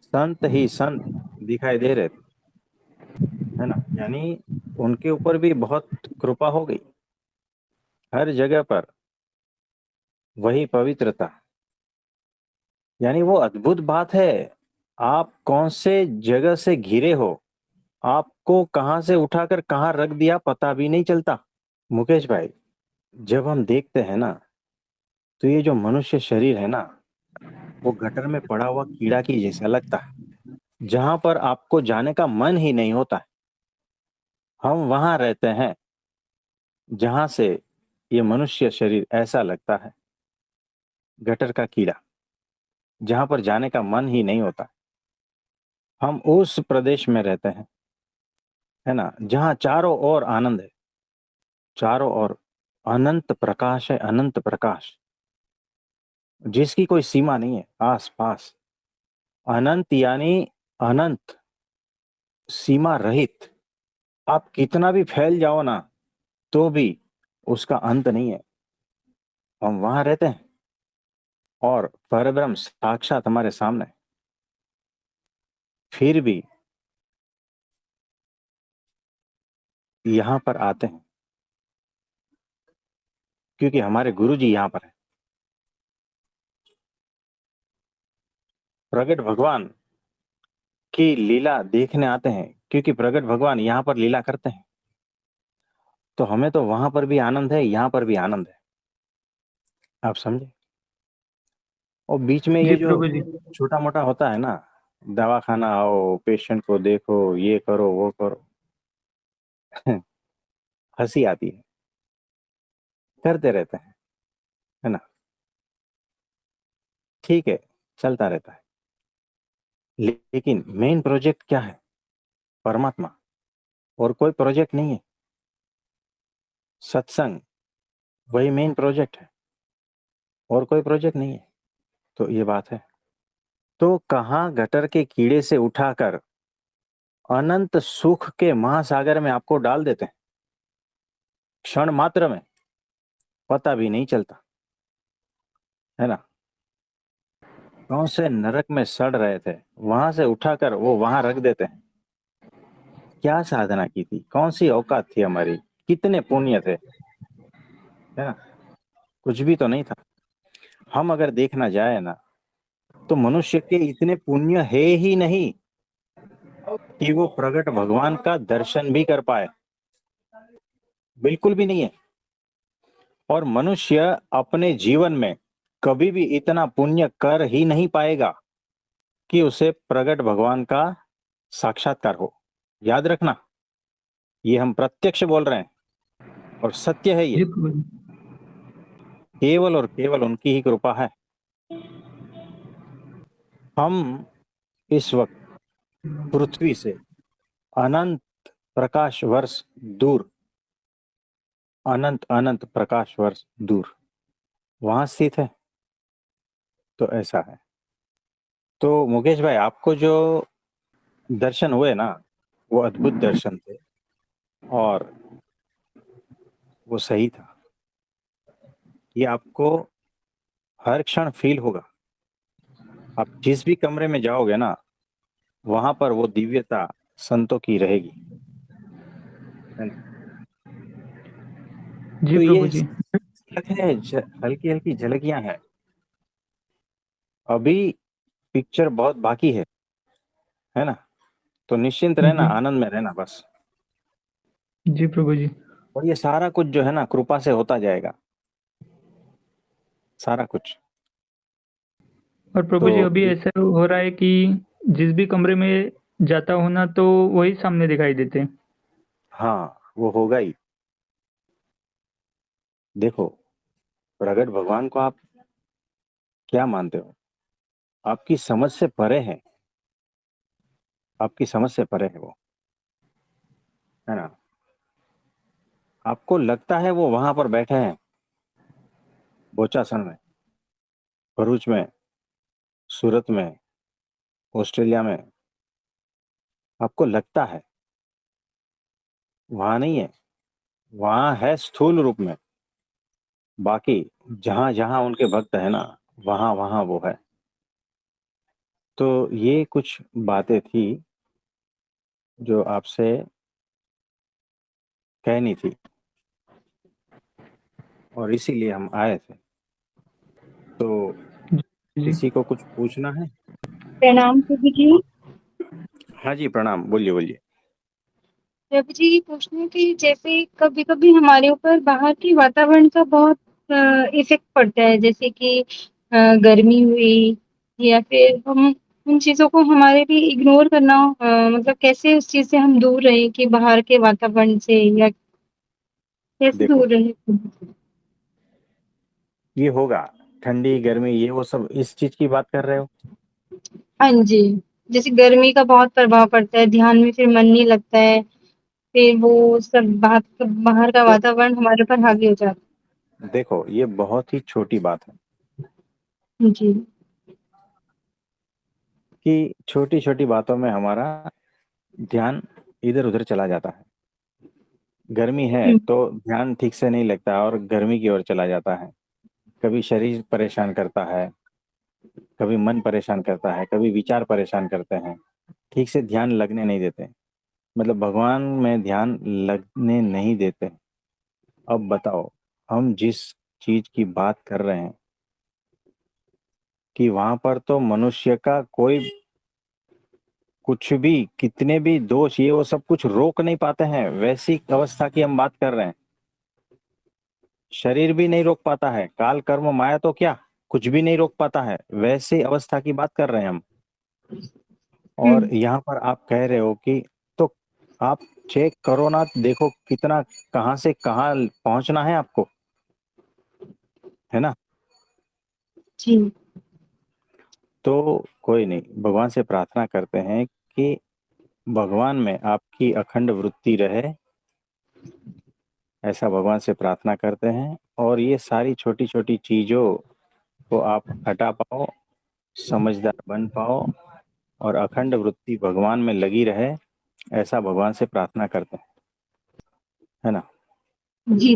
संत ही संत दिखाई दे रहे थे, है ना। यानी उनके ऊपर भी बहुत कृपा हो गई। हर जगह पर वही पवित्रता। यानी वो अद्भुत बात है। आप कौन से जगह से घिरे हो, आपको कहां से उठाकर कहां रख दिया पता भी नहीं चलता। मुकेश भाई, जब हम देखते हैं ना, तो ये जो मनुष्य शरीर है ना, वो गटर में पड़ा हुआ कीड़ा की जैसा लगता है, जहां पर आपको जाने का मन ही नहीं होता है। हम वहां रहते हैं जहां से ये मनुष्य शरीर ऐसा लगता है, गटर का कीड़ा, जहां पर जाने का मन ही नहीं होता। हम उस प्रदेश में रहते हैं, है ना, जहां चारों ओर आनंद है, चारों ओर अनंत प्रकाश है, अनंत प्रकाश जिसकी कोई सीमा नहीं है। आस पास अनंत, यानी अनंत, सीमा रहित। आप कितना भी फैल जाओ ना, तो भी उसका अंत नहीं है। हम वहां रहते हैं और परब्रह्म साक्षात हमारे सामने है। फिर भी यहां पर आते हैं क्योंकि हमारे गुरु जी यहां पर है। प्रगट भगवान की लीला देखने आते हैं क्योंकि प्रगट भगवान यहां पर लीला करते हैं। तो हमें तो वहां पर भी आनंद है, यहां पर भी आनंद है। आप समझे। और बीच में जी ये जो प्रभु जी। छोटा मोटा होता है ना, दवाखाना आओ, पेशेंट को देखो, ये करो वो करो, हंसी आती है। करते रहते हैं, है ना। ठीक है, चलता रहता है। लेकिन मेन प्रोजेक्ट क्या है? परमात्मा। और कोई प्रोजेक्ट नहीं है। सत्संग वही मेन प्रोजेक्ट है, और कोई प्रोजेक्ट नहीं है। तो ये बात है। तो कहाँ गटर के कीड़े से उठाकर अनंत सुख के महासागर में आपको डाल देते हैं। क्षण मात्र में पता भी नहीं चलता, है ना। कौन से नरक में सड़ रहे थे, वहां से उठाकर वो वहां रख देते हैं। क्या साधना की थी, कौन सी औकात थी हमारी, कितने पुण्य थे, है ना। कुछ भी तो नहीं था। हम अगर देखना जाए ना, तो मनुष्य के इतने पुण्य है ही नहीं कि वो प्रगट भगवान का दर्शन भी कर पाए, बिल्कुल भी नहीं है। और मनुष्य अपने जीवन में कभी भी इतना पुण्य कर ही नहीं पाएगा कि उसे प्रगट भगवान का साक्षात्कार हो। याद रखना, ये हम प्रत्यक्ष बोल रहे हैं और सत्य है ये। जी प्रभु जी। केवल और केवल उनकी ही कृपा है। हम इस वक्त पृथ्वी से अनंत प्रकाश वर्ष दूर, अनंत अनंत प्रकाश वर्ष दूर वहां स्थित है। तो ऐसा है। तो मुकेश भाई, आपको जो दर्शन हुए ना, वो अद्भुत दर्शन थे और वो सही था। ये आपको हर क्षण फील होगा। आप जिस भी कमरे में जाओगे ना, वहां पर वो दिव्यता संतों की रहेगी, है ना। जी तो प्रभु ये जी। झलक है, हल्की हल्की झलकियां हैं। अभी पिक्चर बहुत बाकी है ना। तो निश्चिंत रहना, जी आनंद में रहना बस। जी प्रभु जी। और ये सारा कुछ जो है ना, कृपा से होता जाएगा, सारा कुछ। और प्रभु तो जी अभी ऐसा हो रहा है कि जिस भी कमरे में जाता हूँ ना, तो वही सामने दिखाई देते हैं। हाँ, वो होगा ही। देखो, प्रगट भगवान को आप क्या मानते हो, आपकी समझ से परे है, आपकी समझ से परे है वो, है ना। आपको लगता है वो वहां पर बैठे हैं, बोचासन में, भरूच में, सूरत में, ऑस्ट्रेलिया में। आपको लगता है, वहां नहीं है। वहां है स्थूल रूप में। बाकी जहां जहां उनके भक्त है ना, वहां वहां वो है। तो ये कुछ बातें थी जो आपसे कहनी थी, और इसीलिए हम आए थे। तो जी। किसी को कुछ पूछना है? प्रणाम प्रभु जी। हाँ जी, प्रणाम, बोलिए बोलिए। प्रभु जी, ये पूछना है कि जैसे कभी कभी हमारे ऊपर बाहर की वातावरण का बहुत इफेक्ट पड़ता है, जैसे कि गर्मी हुई, या फिर हम उन चीजों को हमारे लिए इग्नोर करना, मतलब कैसे उस चीज से हम दूर रहे कि बाहर के वातावरण से, या कैसे देखो, दूर रहे। ये होगा, ठंडी गर्मी ये वो सब इस चीज की बात कर रहे हो? हाँ जी, जैसे गर्मी का बहुत प्रभाव पड़ता है, ध्यान में फिर मन नहीं लगता है, फिर वो सब बात बाहर का तो वातावरण हमारे ऊपर हावी हो जाता देखो, ये बहुत ही छोटी बात है है। जी। कि छोटी छोटी बातों में हमारा ध्यान इधर उधर चला जाता है। गर्मी है हुँ, तो ध्यान ठीक से नहीं लगता और गर्मी की ओर चला जाता है। कभी शरीर परेशान करता है, कभी मन परेशान करता है, कभी विचार परेशान करते हैं, ठीक से ध्यान लगने नहीं देते, मतलब भगवान में ध्यान लगने नहीं देते। अब बताओ, हम जिस चीज की बात कर रहे हैं कि वहां पर तो मनुष्य का कोई कुछ भी, कितने भी दोष ये वो सब कुछ रोक नहीं पाते हैं, वैसी अवस्था की हम बात कर रहे हैं। शरीर भी नहीं रोक पाता है, काल कर्म माया तो क्या कुछ भी नहीं रोक पाता है, वैसी अवस्था की बात कर रहे हैं हम। हुँ, और यहाँ पर आप कह रहे हो कि, तो आप चेक करो ना, देखो कितना, कहाँ से कहाँ पहुंचना है आपको, है ना। जी, तो कोई नहीं, भगवान से प्रार्थना करते हैं कि भगवान में आपकी अखंड वृत्ति रहे, ऐसा भगवान से प्रार्थना करते हैं। और ये सारी छोटी छोटी चीजों को आप हटा पाओ, समझदार बन पाओ, और अखंड वृत्ति भगवान में लगी रहे, ऐसा भगवान से प्रार्थना करते हैं, है ना। जी